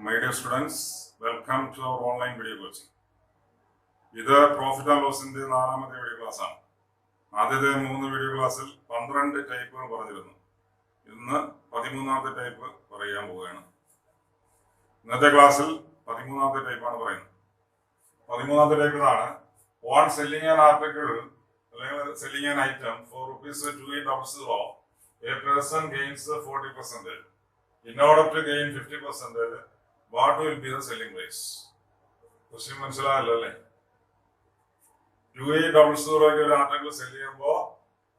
My dear students, welcome to our online video coaching. ഇത് profit and ലോസിന്റെ 4ാമത്തെ video class ആണ്. ആദ്യത്തെ 3 video ക്ലാസ്സിൽ 12 ടൈപ്പുകൾ പറഞ്ഞിരുന്നു. ഇന്ന് 13ാമത്തെ ടൈപ്പ് പറയാൻ പോവുകയാണ്. ഇന്നത്തെ ക്ലാസ്സിൽ 13ാമത്തെ ടൈപ്പാണ് പറയുന്നത്. 13ാമത്തെ ടൈപ്പ് ഇതാണ്: on selling an article അല്ലെങ്കിൽ selling an item for ₹2800, a person gains 40%. In order to gain 50%, what will be the selling price? Question മനസ്സിലായല്ലോ അല്ലേ? 2800 ഒരു ആർട്ടിക്കിൾ സെൽ ചെയ്യുമ്പോൾ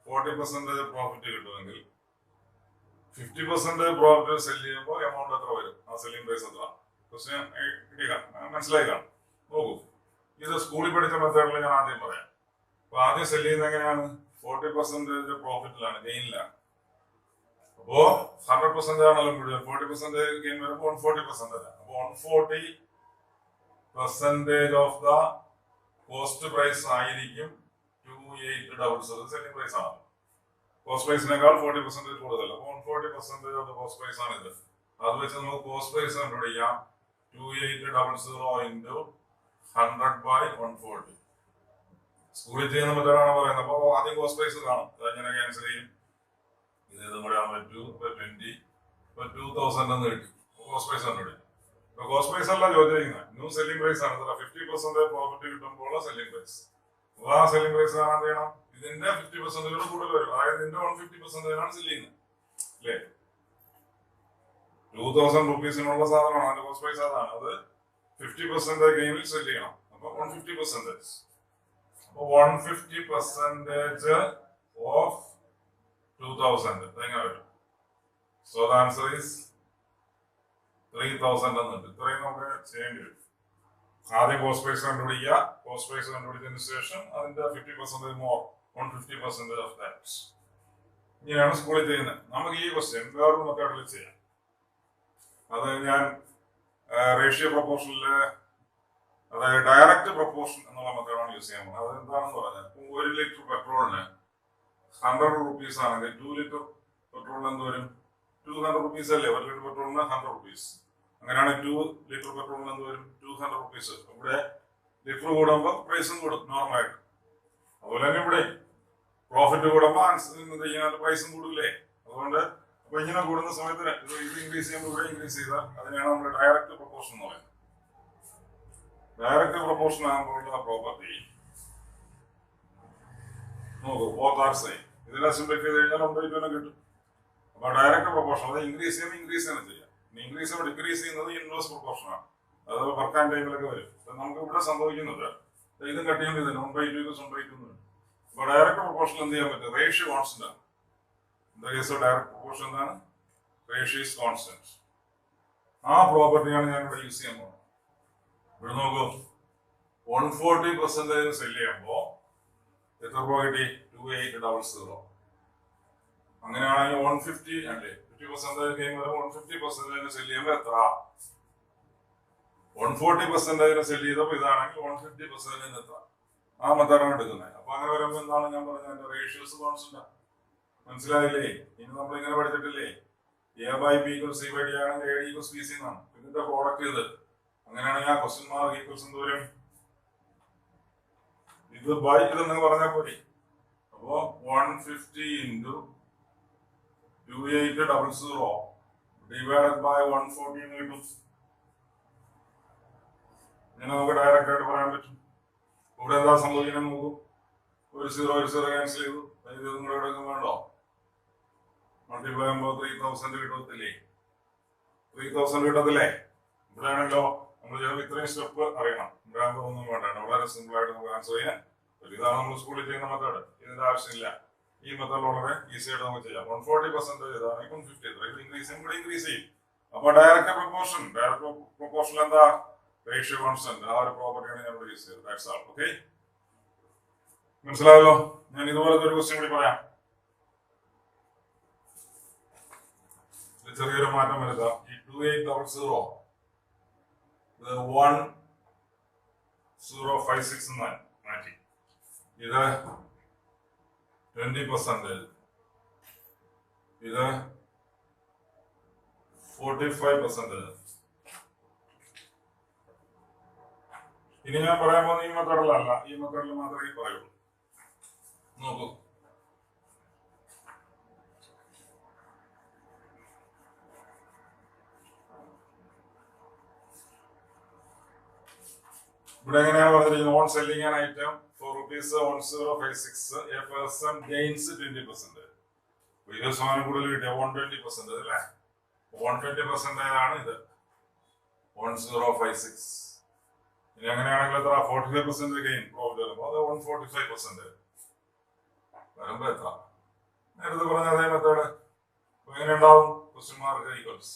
40% പ്രോഫിറ്റ് കിട്ടുമെങ്കിൽ 50% പ്രോഫിറ്റ് സെൽ ചെയ്യുമ്പോൾ എമൗണ്ട് എത്ര വരും? ആ സെല്ലിംഗ് പ്രൈസ് എത്ര? ക്വസ്റ്റ്യൻ മനസ്സിലായി കാണും. നോക്കൂ, ഇത് സ്കൂളിൽ പഠിച്ച മെത്തേഡിൽ ഞാൻ ആദ്യം പറയാം. അപ്പൊ ആദ്യം സെൽ ചെയ്യുന്നത് എങ്ങനെയാണ്? 40% പ്രോഫിറ്റിലാണ്, ഗെയിനിലാണ്. അപ്പോ 100% ആണല്ലോ മുഴുവൻ. 40% ഗെയിൻ വരുമ്പോൾ 140%. അപ്പൊ 140% ഓഫ് ദ കോസ്റ്റ് പ്രൈസ് ആയിരിക്കും 2800 സെല്ലിംഗ് പ്രൈസ് ആണ്. കോസ്റ്റ് പ്രൈസിനേക്കാൾ 40% കൂടുതൽ. അപ്പൊ 140% ഓഫ് ദ കോസ്റ്റ് പ്രൈസ് ആണ് ഇത്. അത് വെച്ച് നമുക്ക് കോസ്റ്റ് പ്രൈസ് കണ്ടുപിടിക്കാം. 2800 into 100/140. സ്കൂളിൽ ചെയ്യുന്ന മെത്തേഡാണ് പറയുന്നത്. അപ്പൊ ആദ്യം കോസ്റ്റ് പ്രൈസ് കാണും. അതെങ്ങനെ ക്യാൻസൽ ചെയ്യും? ഇതും കൂടെ ആകുമ്പോൾ 20 2000 എന്ന് കിട്ടും. കോസ്റ്റ് പ്രൈസ് കണ്ടുപിടിക്കും. ഇപ്പൊ കോസ്റ്റ് പ്രൈസ് അല്ല ചോദിച്ചിരിക്കുന്നത്, ന്യൂ സെല്ലിംഗ് പ്രൈസ് ആണ്. 50% പ്രോഫിറ്റ് കിട്ടുമ്പോൾ സെല്ലിംഗ് പ്രൈസ്. ആ സെല്ലിംഗ് പ്രൈസ് കാണാൻ ചെയ്യണം. ഇതിന്റെ 50% കൂടുതൽ വരും. അതായത് ഇതിന്റെ 150% സെല് ചെയ്യുന്നത് അല്ലേ? 2000 റുപ്പീസിനുള്ള സാധനമാണ്, അതിന്റെ കോസ്റ്റ് പ്രൈസ് അതാണ്. അത് 50% ഗെയിമിൽ സെല് ചെയ്യണം. അപ്പൊ 150%. അപ്പൊ 150% ഓഫ് 2000 എങ്ങനെ വരും? സോ ദ ആൻസർ ഈസ് 3000 എന്നുണ്ട്. ഇത്രയും നമുക്ക് ചെയ്യേണ്ടി വരും. ആദ്യം കോസ്റ്റ് പ്രൈസ് കണ്ടുപിടിക്കുക. കോസ്റ്റ് പ്രൈസ് കണ്ടുപിടിച്ചതിന് ശേഷം അതിന്റെ 50% മോർ, 150% ഓഫ് ദാറ്റ്. ഇങ്ങനെയാണ് സ്കൂളിൽ ചെയ്യുന്നത്. നമുക്ക് ഈ ക്വസ്റ്റ്യൻ വേറൊരു മെത്തേഡിൽ ചെയ്യാം. അത് ഞാൻ റേഷ്യോ പ്രൊപ്പോർഷനില്, അതായത് ഡയറക്റ്റ് പ്രൊപ്പോർഷൻ എന്നുള്ള മെത്തേഡാണ് യൂസ് ചെയ്യാൻ പോകുന്നത്. അത് എന്താണെന്ന് പറഞ്ഞാൽ, 1 ലിറ്റർ പെട്രോളിന് 100 റുപ്പീസ് ആണെങ്കിൽ 2 ലിറ്റർ പെട്രോളിന് എന്ത് വരും? 200 റുപ്പീസ് അല്ലേ? 1 ലിറ്റർ പെട്രോളിന് 100 റുപ്പീസ്. അങ്ങനെയാണെങ്കിൽ 2 ലിറ്റർ പെട്രോളിന് എന്ത് വരും? 200 റുപ്പീസ്. ഇവിടെ ലിറ്റർ കൂടുമ്പോൾ പ്രൈസും കൂടും നോർമലായിട്ട്. അതുപോലെ തന്നെ ഇവിടെ പ്രോഫിറ്റ് കൂടുമ്പോൾ പ്രൈസും കൂടില്ലേ? അതുകൊണ്ട് അപ്പൊ ഇങ്ങനെ കൂടുന്ന സമയത്ത് ഇത് ഇൻക്രീസ് ചെയ്യുമ്പോൾ ഇവിടെ ഇൻക്രീസ് ചെയ്താൽ അതിനാണ് നമ്മൾ ഡയറക്റ്റ് പ്രൊപ്പോർഷൻ എന്ന് പറയുന്നത്. ഡയറക്റ്റ് പ്രൊപ്പോർഷൻ ആകുമ്പോഴുള്ള പ്രോപ്പർട്ടി നോക്കൂ, ബോത്ത് ആർ സെയിം. ഇതിനെ സിംപ്ലിഫൈ ചെയ്ത് കഴിഞ്ഞാൽ 1/2 കിട്ടും. അപ്പൊ ഡയറക്റ്റ് പ്രൊപ്പോർഷൻ അത് ഇൻക്രീസ് ചെയ്യുമ്പോൾ ഇൻക്രീസ് തന്നെ ചെയ്യാം. ഇൻക്രീസ് ചെയ്യുമ്പോൾ ഡിക്രീസ് ചെയ്യുന്നത് ഇൻവേഴ്സ് പ്രൊപ്പോർഷൻ ആണ്. അത് വർക്കാൻ ടൈമിലൊക്കെ വരും. നമുക്ക് ഇവിടെ സംഭവിക്കുന്നുണ്ട്, ഇതും കട്ട് ചെയ്യുമ്പോൾ ഇതിന് 1/2 1/2 വരും. അപ്പൊ ഡയറക്റ്റ് പ്രൊപ്പോർഷൻ എന്ത് ചെയ്യാൻ പറ്റും? റേഷ്യോ കോൺസ്റ്റന്റ് ആണ്. കേസ് ഡയറക്റ്റ് പ്രൊപ്പോർഷൻ എന്താണ്? Ratio is constant. ആ പ്രോപ്പർട്ടിയാണ് ഞാൻ ഇവിടെ യൂസ് ചെയ്യാൻ പോകുന്നത്. ഇവിടെ നോക്കൂ, 140% സെല് ചെയ്യുമ്പോ എത്ര രൂപ കിട്ടി? 2800. അങ്ങനെയാണെങ്കിൽ 150 അല്ലേ? 50% ഗെയിം വരെ 150% സെല് ചെയ്യുമ്പോൾ എത്ര? 140% സെല് ചെയ്തപ്പോൾ ഇതാണെങ്കിൽ 150% എത്ര? ആ മെത്തേഡാണ് എടുക്കുന്നത്. അപ്പൊ അങ്ങനെ വരുമ്പോൾ എന്താണ് ഞാൻ പറഞ്ഞത്? Ratios constant. മനസ്സിലായില്ലേ? ഇനി നമ്മൾ ഇങ്ങനെ പഠിച്ചിട്ടില്ലേ? A/B=C/D ആണെങ്കിൽ AD=BC എന്നാണ്. ഇതിന്റെ പ്രോഡക്റ്റ് ഇത്. അങ്ങനെയാണെങ്കിൽ ആ ക്വസ്റ്റ്യൻ മാർക്ക് ഈക്വൽസ് എന്ത് വരും? ഇത് ബൈ ഇതെന്ന് പറഞ്ഞാൽ പോരെ. അപ്പോ 150 into 2800 divided by 140 എന്ന് കിട്ടും. ഇങ്ങനെ നമുക്ക് ഡയറക്റ്റ് ആയിട്ട് പറയാൻ പറ്റും. ഇവിടെ എന്താ സംഭവിക്കുന്നത് നോക്കൂ, ഒരു 0 ക്യാൻസൽ ചെയ്തു. ഇതും കൂടെ ഇവിടെ വേണ്ടോ? മൾട്ടിപ്ലൈ ചെയ്യുമ്പോൾ 3000 കിട്ടത്തില്ലേ? 3000 കിട്ടത്തില്ലേ? ഇവിടെ ആണല്ലോ നമ്മൾ ചിലപ്പോൾ ഇത്രയും സ്റ്റെപ്പ് അറിയണം. ഇവിടെ ആകുമ്പോൾ ഒന്നും വേണ്ട, വളരെ സിമ്പിൾ ആയിട്ട് നമുക്ക് ആൻസർ ചെയ്യാൻ പറ്റും. ഇതാണ് നമ്മൾ സ്കൂളിൽ ചെയ്യുന്ന മെത്തേഡ്. ഇതിന്റെ ആവശ്യമില്ല. ഈ മെത്തേഡ് വളരെ ഈസി ആയിട്ട് നമുക്ക് ചെയ്യാം. 140% ഇതാണെങ്കിൽ 150. ഇത് ഇൻക്രീസ് ചെയ്യും, ഇവിടെ ഇൻക്രീസ് ചെയ്യും. അപ്പൊ ഡയറക്റ്റ് പ്രൊപ്പോർഷൻ എന്താ? Ratio constant. ആ ഒരു പ്രോപ്പർട്ടിയാണ് ഞാൻ ഇവിടെ യൂസ് ചെയ്തത്. That's all. ഓക്കെ, മനസ്സിലായല്ലോ? ഞാൻ ഇതുപോലത്തെ ഒരു ക്വസ്റ്റ്യൻ കൂടി പറയാം. ചെറിയൊരു മാറ്റം വരുത്താം. ഈ 2800 1056 മാറ്റി. ഇത് 20%, ഇത് 45%, ഇനി ഞാൻ പറയാൻ പോകുന്ന ഈ മെത്തേഡിലല്ല, ഈ മെത്തേഡിൽ മാത്രമേ പറയുള്ളൂ. നോക്കൂ, ഇവിടെ എങ്ങനെയാണ് പറഞ്ഞിരിക്കുന്നത്? On selling an item ₹1056 a person gains 20%. 20% കൂടുതൽ കിട്ടിയ 120% അല്ലേ? 120% ആണ് ഇത് 1056. ഇനി അങ്ങനെയാണെങ്കിൽ എത്ര? 45% ഗെയിൻ പ്രോഫിറ്റ് വരുമ്പോൾ അത് 145% വരുമ്പോ എത്ര? നേരത്തെ പറഞ്ഞ അതേ മെത്തേഡ് എങ്ങനെ ഉണ്ടാവും? ക്വസ്റ്റ്യൻ മാർക്ക് ഈക്വൽസ്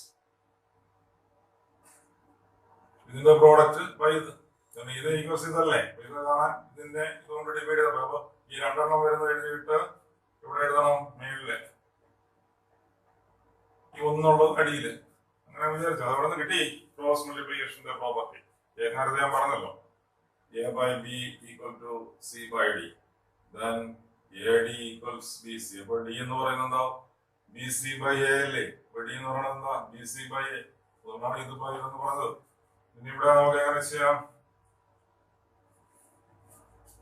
ഇതിന്റെ പ്രോഡക്റ്റ് ബൈ ഇത്. ഇത് ഈക്വൽസ് ഇതല്ലേ? ഇത് കാണാൻ ഇതിന്റെ ഇതുകൊണ്ട് ഡിവൈഡ് ചെയ്തത്. അപ്പൊ ഈ രണ്ടെണ്ണം വരുന്നത് എഴുതിയിട്ട് ഇവിടെ എഴുതണം മേളില്, ഈ ഒന്നുള്ളത് അടിയില്. അങ്ങനെ വിചാരിച്ചു അത് അവിടെ നിന്ന് കിട്ടി. ക്രോസ് മൾട്ടിപ്ലിക്കേഷന്റെ പ്രോപ്പർട്ടി നേരത്തെ ഞാൻ പറഞ്ഞല്ലോ. A/B = C/D, then AD = BC. അപ്പൊ D എന്ന് പറയുന്നത് എന്താ? BC/A അല്ലേ? അപ്പൊ D എന്ന് പറയുന്നത് എന്താ? BC/A. അതുകൊണ്ടാണ് ഇത് ഇതെന്ന് പറഞ്ഞത്. ഇനി ഇവിടെ നമുക്ക് എങ്ങനെ ചെയ്യാം?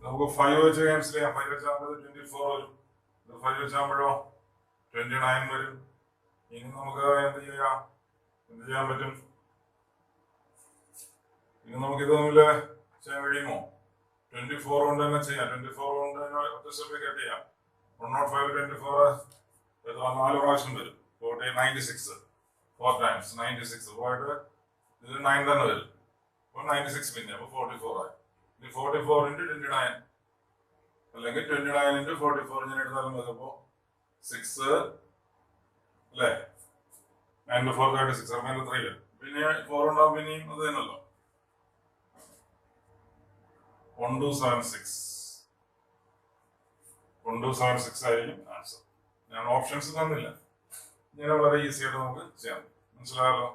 നമുക്ക് 5 വെച്ച് ക്യാൻസൽ ചെയ്യാം. 5 വെച്ചാകുമ്പോൾ 24 വരും. 5 വെച്ചാകുമ്പോഴോ 29 വരും. ഇനി നമുക്ക് എന്ത് ചെയ്യാൻ പറ്റും? ഇനി നമുക്ക് ഇത് തമ്മിൽ ചെയ്യാൻ കഴിയുമോ? 24 കൊണ്ട് തന്നെ ചെയ്യാം. 24 കൊണ്ട് തന്നെ ഒറ്റ സ്റ്റെപ്പിൽ കട്ട് ചെയ്യാം. 105 24 4 പ്രാവശ്യം വരും. 96 4 times 96 പോയിട്ട് ഇത് 9 തന്നെ വരും. അപ്പൊ 96 പിന്നെ അപ്പൊ 44 ആയി. 44 × 29 അല്ലെങ്കിൽ 29 × 44 ഞാൻ എടുത്താലും മതി. അപ്പോ 6 അല്ലേ? 9 × 4 36 3 വരും. പിന്നെ 4 ഉണ്ടാവും. പിന്നെയും അത് തന്നെയല്ലോ. 1276 ആയിരിക്കും ആൻസർ. ഞാൻ ഓപ്ഷൻസ് തന്നില്ല. ഇങ്ങനെ വളരെ ഈസി ആയിട്ട് നമുക്ക് ചെയ്യാം. മനസ്സിലായല്ലോ?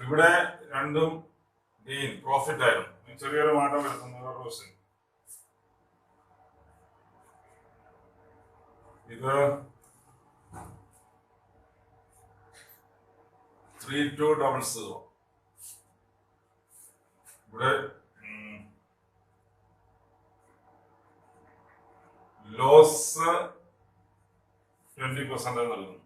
ഇവിടെ രണ്ടും ഗെയിൻ പ്രോഫിറ്റ് ആയിരുന്നു. ചെറിയൊരു മാറ്റം വരുത്തുന്നു. ഇത് 3200. ഇവിടെ ലോസ് 20% നൽകുന്നു.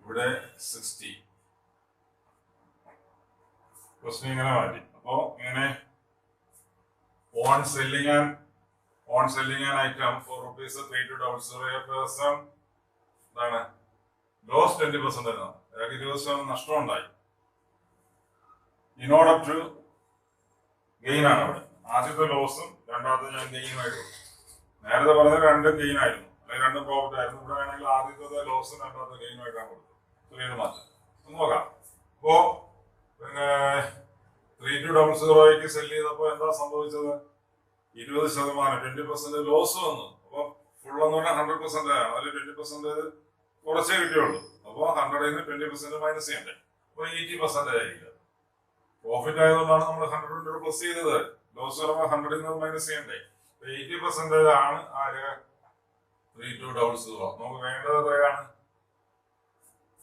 ഇവിടെ 60. ക്വസ്റ്റ്യൻ ഇങ്ങനെ മാറ്റി. അപ്പോ ഇങ്ങനെ on selling an item ₹3200 a person എന്താണ്? ലോസ് 20% എന്നാണ്. അയാൾക്ക് 20% നഷ്ടം ഉണ്ടായി. ഇൻ ഓർഡർ ടു ഗെയിൻ ആണ് അവിടെ. ആദ്യത്തെ ലോസും രണ്ടാമത്തെ ഞാൻ ഗെയിനുമായിട്ട്. നേരത്തെ പറഞ്ഞത് രണ്ടും ഗെയിൻ ആയിരുന്നു, അല്ലെങ്കിൽ രണ്ടും പ്രോഫിറ്റ് ആയിരുന്നു. ഇവിടെ ആണെങ്കിൽ ആദ്യത്തെ ലോസും രണ്ടാമത്തെ ഗെയിനുമായിട്ടാണ് കൊടുത്തത്. ചെറിയൊരു മാറ്റം നോക്കാം. അപ്പോ പിന്നെ 3200 സെല് ചെയ്തപ്പോ എന്താ സംഭവിച്ചത്? 20% 20% ലോസ് വന്നു. അപ്പൊ ഫുൾ എന്ന് പറഞ്ഞാൽ 100% ആണ്. അതിൽ 20% കുറച്ചേ കിട്ടിയുള്ളൂ. അപ്പൊ 100ൽ നിന്ന് 20% മൈനസ് ചെയ്യണ്ടേ? അപ്പൊ 80% ആയിരിക്കും. പ്രോഫിറ്റ് ആയതുകൊണ്ടാണ് നമ്മൾ 100 പ്ലസ് ചെയ്തത്. ലോസ് വരുമ്പോൾ 100ൽ നിന്ന് മൈനസ് ചെയ്യണ്ടേ? 80% ആണ് ആര്? 3200. നമുക്ക് വേണ്ടത് എത്രയാണ്?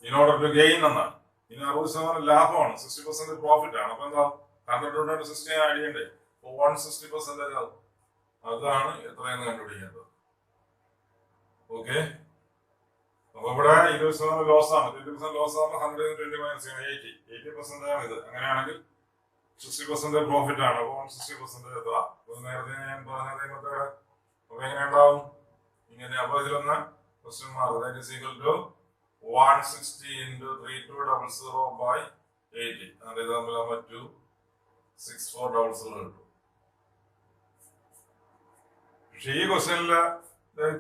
ഇൻ ഓർഡർ ടു ഗെയിൻ എന്നാണ്. ഇനി 60% ലാഭമാണ്, 60% പ്രോഫിറ്റ് ആണ്. അപ്പൊ എന്താ? 100 × 60 ആഡ് ചെയ്യണ്ടേ? 160% ആവും. അതാണ് എത്രയെന്ന് കണ്ടുപിടിക്കേണ്ടത്. ഓക്കെ. അപ്പൊ ഇവിടെ 20% ലോസ് ആണ്. 20% ലോസ് ആകുമ്പോൾ 100ൽ നിന്ന് 20 മൈനസ് ചെയ്യണം. 80% ആണ് ഇത്. അങ്ങനെയാണെങ്കിൽ 60% പ്രോഫിറ്റ് ആണ്. അപ്പൊ 160% എത്ര? നേരത്തെ ഞാൻ പറഞ്ഞത് അപ്പൊ എങ്ങനെ ഉണ്ടാവും? ഇങ്ങനെ. അപ്പൊ ഇതിലൊന്ന് question mark that is equal to 160 × 3200/80. അതായത് നമ്മൾ 26400 കിട്ടും. പക്ഷെ ഈ ക്വസ്റ്റ്യനില്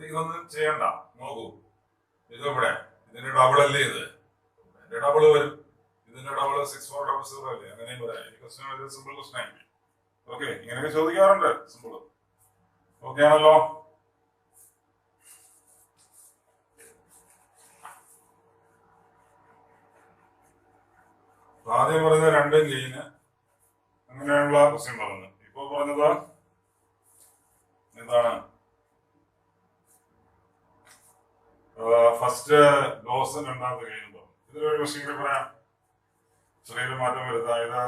ഇതൊന്നും ചെയ്യണ്ട. നോക്കൂ, ഇത് ഇവിടെ ഇതിന്റെ ഡബിൾ അല്ലേ? ഇത് എന്റെ ഡബിൾ വരും. ഇത് ഇതിന്റെ ഡബിൾ 6400 അല്ലേ? അങ്ങനെയും പറയാം. ഈ ക്വസ്റ്റ്യൻ വളരെ സിമ്പിൾ ക്വസ്റ്റ്യൻ ആയിരിക്കും. ഓക്കെ, ഇങ്ങനെയൊക്കെ ചോദിക്കാറുണ്ട്. സിമ്പിൾ. ഓക്കെ ആണല്ലോ? ആദ്യം പറഞ്ഞ രണ്ടും ഗെയിന് അങ്ങനെയുള്ള ക്വസ്റ്റ്യൻ പറഞ്ഞു. ഇപ്പൊ പറഞ്ഞത് എന്താണ്? ഫസ്റ്റ് ലോസ്, രണ്ടാമത്തെ ഗെയിൻ പറഞ്ഞു. ഇതിലൊരു ക്വസ്റ്റ്യൻ കൂടി പറയാം. ചെറിയൊരു മാറ്റം വരുത്താം. ഇത്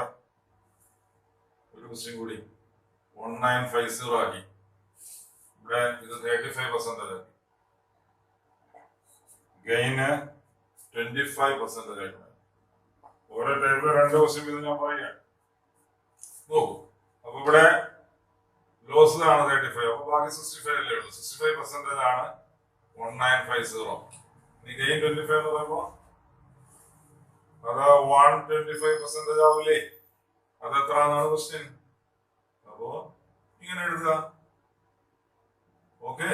ഒരു ക്വസ്റ്റ്യൻ കൂടി 1950 ആക്കി. ഇവിടെ ഇത് 35% ആക്കി. ഗെയിന് 25% ആക്കി. ഓരോ ടൈപ്പിൽ രണ്ട് ക്വസ്റ്റ്യൻ ഇത് ഞാൻ പറയുകയാണ്. നോക്കൂ, അപ്പൊ ഇവിടെ ലോസ് ആണ് 35, അപ്പൊ ബാക്കി 65 അല്ലേ ഉള്ളൂ. 65% ആണ് 1950. ഈ ഗെയിൻ 25 എന്ന് പറയുമ്പോ അത് 125% ആവില്ലേ? അത് എത്രയാണെന്നാണ് ക്വസ്റ്റ്യൻ. അപ്പോ ഇങ്ങനെ എഴുതുക. ഓക്കെ,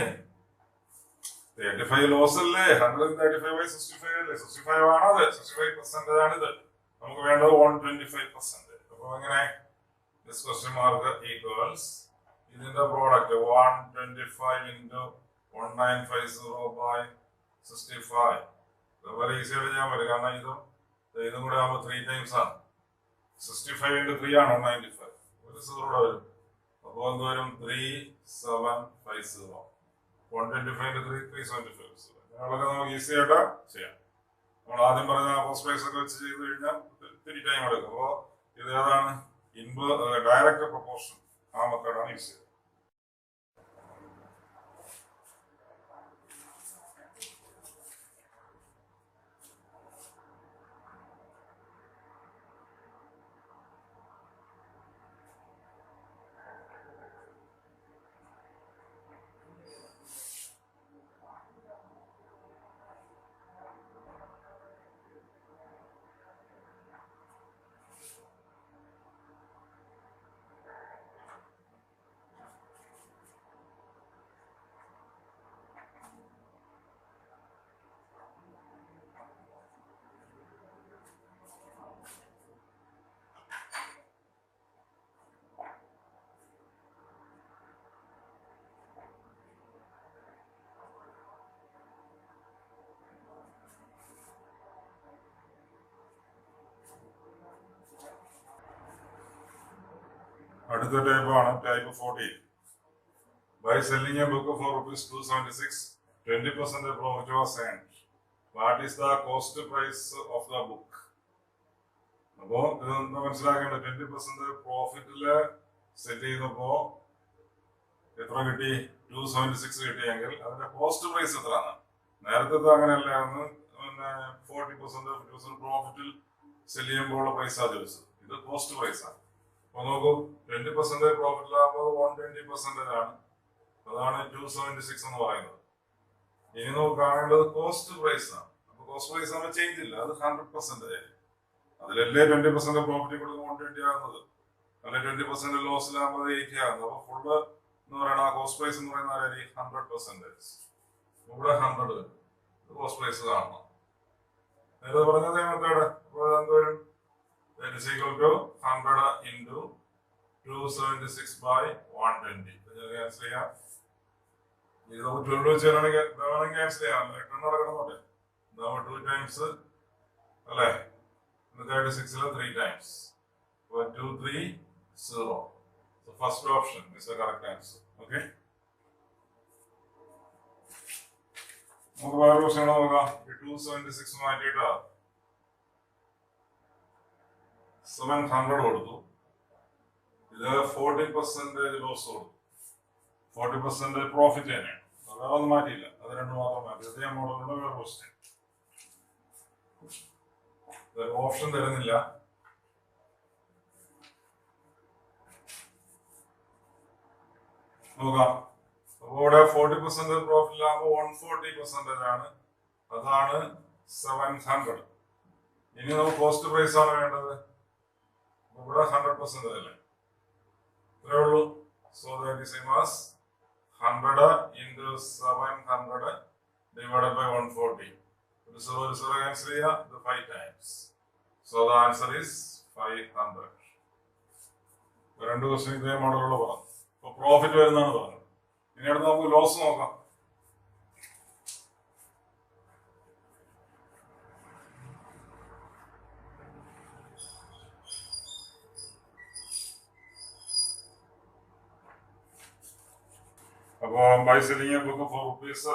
35 ലോസ് അല്ലേ? 135/65 അല്ലേ? 65 ആണത്. 65% ആണിത്. നമുക്ക് വേണ്ടത് 125%. അപ്പൊ അങ്ങനെ this question mark equals ഇതിന്റെ പ്രോഡക്റ്റ് 125 into 1950/65. വളരെ ഈസി ആയിട്ട് ചെയ്യാൻ പറ്റും. കാരണം ഇതും കൂടെ ആകുമ്പോൾ 3 times ആണ്. 65 into 3 ആണ് 195. ഒരു 0 കൂടെ വരും. അപ്പോൾ എന്ത് വരും? 3750. 125 into 3 375. വളരെ നമുക്ക് ഈസി ആയിട്ട് ചെയ്യാം. നമ്മൾ ആദ്യം പറഞ്ഞ കോസ്റ്റ് പ്രൈസ് ഒക്കെ വെച്ച് ചെയ്ത് കഴിഞ്ഞാൽ ഒത്തിരി ടൈം എടുക്കും. അപ്പോൾ ഇത് ഏതാണ്? Direct proportion. ആ മെത്തേഡാണ് യൂസ് ചെയ്തത്. അടുത്ത ടൈപ്പാണ് type 14. By selling a book for ₹276, 20% profit was earned. What is the cost price of the book? അപ്പോ ഇതൊന്ന് മനസ്സിലാക്കേണ്ട. 20% പ്രോഫിറ്റില് സെല് ചെയ്തപ്പോ എത്ര കിട്ടി? 276 കിട്ടിയെങ്കിൽ അതിന്റെ കോസ്റ്റ് പ്രൈസ് എത്രയാണ്? നേരത്തെ അങ്ങനെയല്ലായിരുന്നു. പിന്നെ 40% പ്രോഫിറ്റിൽ സെല് ചെയ്യുമ്പോൾ പ്രൈസാ ചോദിച്ചത്. ഇത് കോസ്റ്റ് പ്രൈസാണ്. അപ്പൊ നോക്കൂ, 20% പ്രോഫിറ്റിലാകുമ്പോൾ 120% ആണ്. അതാണ് 276 എന്ന് പറയുന്നത്. ഇനി നമുക്ക് കാണേണ്ടത് കോസ്റ്റ് പ്രൈസ് ആണ്. അപ്പൊ കോസ്റ്റ് പ്രൈസ് ആകുമ്പോൾ ചേഞ്ച് ഇല്ല. അത് 100% ആയിരിക്കും. അതിലല്ലേ 20% പ്രോഫിറ്റ് കൊടുക്കുമ്പോൾ 120 ആകുന്നത്. അല്ലെ 20% ലോസിലാകുമ്പോൾ 80 ആകുന്നത്. അപ്പൊ ഫുള്ള് എന്ന് പറയുന്നത് ആ കോസ്റ്റ് പ്രൈസ് എന്ന് പറയുന്ന 100%. ഇവിടെ 100 വരും. കോസ്റ്റ് പ്രൈസ് കാണണം. നേരത്തെ പറഞ്ഞത് മെത്തേഡ്. അപ്പൊ എന്തോരും? That is equal to 100 into 276/120. Cancel ചെയ്യാം. ഇത് നമുക്ക് 12 വെച്ച് വേണമെങ്കിൽ ക്യാൻസൽ ചെയ്യാം. 8 നടക്കണമെന്നോട്ടെ. 2 times അല്ലേ? 36 3 times. 230. So first option is the correct answer. Okay. നമുക്ക് വേറെ ക്വസ്റ്റ്യൻ നോക്കാം. 276 മാറ്റിയിട്ട് 700 കൊടുത്തു. ഇത് 40% ലോസ് കൊടുത്തു. 40% പ്രോഫിറ്റ് തന്നെയാണ്. വേറെ ഒന്നും മാറ്റിയില്ല. അത് രണ്ടും മാത്രം മാറ്റി. അതേ മോഡലുള്ള വേറെ ക്വസ്റ്റ്യൻ. ഓപ്ഷൻ തരുന്നില്ല. നോക്കാം. അപ്പൊ ഇവിടെ 40% പ്രോഫിറ്റിലാകുമ്പോൾ 140% ആണ്. അതാണ് 700. ഇനി നമുക്ക് കോസ്റ്റ് പ്രൈസ് ആണ് വേണ്ടത്. ഇവിടെ 100% അല്ലേ? ഇത്രേ ഉള്ളൂ. So that is same as 100 into 700 divided by 140. ഒരു 0 ക്യാൻസൽ ചെയ്യാം. ഇത് 5 times. So the answer is 500. രണ്ട് ക്വസ്റ്റ്യൻ ഇതേ മോഡലുള്ള പറഞ്ഞു. ഇപ്പൊ പ്രോഫിറ്റ് വരുന്നതാണ് പറഞ്ഞത്. ഇനി അടുത്ത് നമുക്ക് ലോസ് നോക്കാം. അപ്പോൾ by selling a book for rupees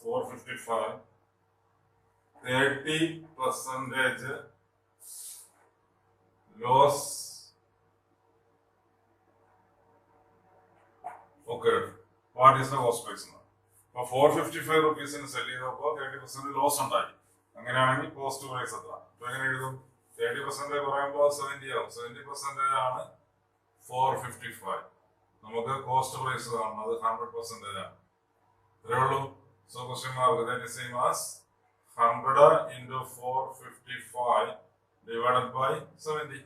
455. 30% loss occurred. What is the cost price? അപ്പോൾ 455 റുപ്പീസിന് സെല് ചെയ്തപ്പോൾ 30% ലോസ് ഉണ്ടായി. അങ്ങനെയാണെങ്കിൽ കോസ്റ്റ് പ്രൈസ് എത്ര? അപ്പൊ എങ്ങനെ എഴുതും? 30% പറയുമ്പോൾ 70 ആവും. 70% ആണ് 455. നമുക്ക് കോസ്റ്റ് പ്രൈസ് കാണുന്നത് 100% ആണ്. ഇത്രേ ഉള്ളൂ. So question mark that is same as 100 into 455 divided by 70.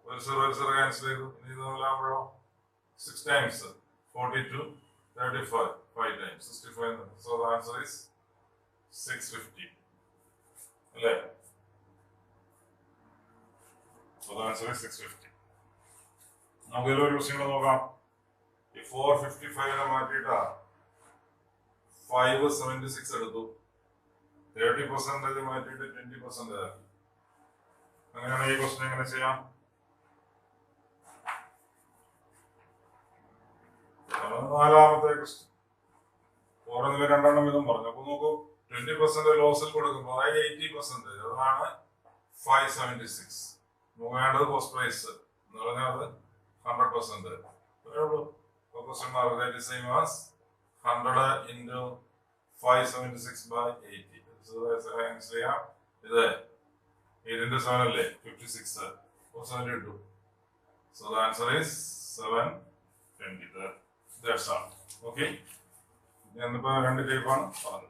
ഒരു സീറോ ക്യാൻസൽ ചെയ്തു. ഇനി ഇതുപോലെ 6 times 42 35 5 times 65. So the answer is 650. അല്ലേ? So the answer is 650. നമുക്ക് ഇതിലൊരു ക്വസ്റ്റ്യൻ നോക്കാം. ഈ 455 മാറ്റിയിട്ടാ 576 എടുത്തു. 30% മാറ്റിയിട്ട് 20% ആക്കി. അങ്ങനെയാണെങ്കിൽ ഈ ക്വസ്റ്റ്യൻ എങ്ങനെ ചെയ്യാം? നാലാമത്തെ ക്വസ്റ്റ്യൻ. 4 എന്നിവ രണ്ടെണ്ണം വീതം പറഞ്ഞു. അപ്പൊ നോക്കൂ, 20% ലോസിൽ കൊടുക്കുമ്പോൾ 80%, അതാണ് 576. നമുക്ക് വേണ്ടത് കോസ്റ്റ് പ്രൈസ് എന്ന് പറഞ്ഞാൽ അത് 100%. അത്രേ ഉള്ളൂ. Question mark that is same as 100 into 576 by 80. Answer ചെയ്യാം. ഇത് 8 into 7 അല്ലേ? 56. 72. So the answer is 720. That's all. Okay. ഞാനിപ്പോ രണ്ട് ടൈപ്പാണ് പറഞ്ഞത്.